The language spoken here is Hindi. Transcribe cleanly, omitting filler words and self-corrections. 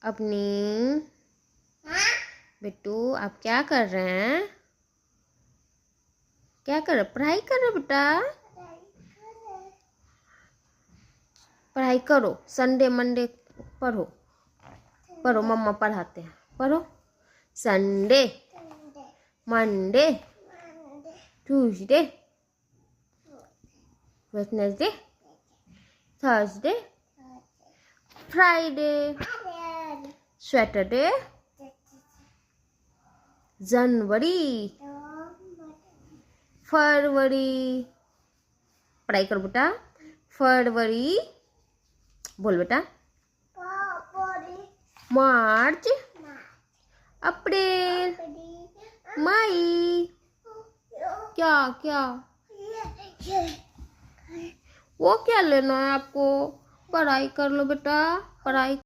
अपनी बिट्टू आप क्या कर रहे हैं? क्या कर रहे? पढ़ाई कर रहे बेटा? पढ़ाई करो, संडे मंडे पढ़ो, पढ़ो, मम्मा पढ़ाते हैं, पढ़ो। Sunday, Monday, Tuesday, Wednesday, Thursday, Friday, Saturday, जनवरी, फरवरी, पढ़ाई करो बेटा। फरवरी, बोल बेटा। मार्च, अप्रैल, मई, क्या क्या वो क्या लेना है आपको? पढ़ाई कर लो बेटा, पढ़ाई।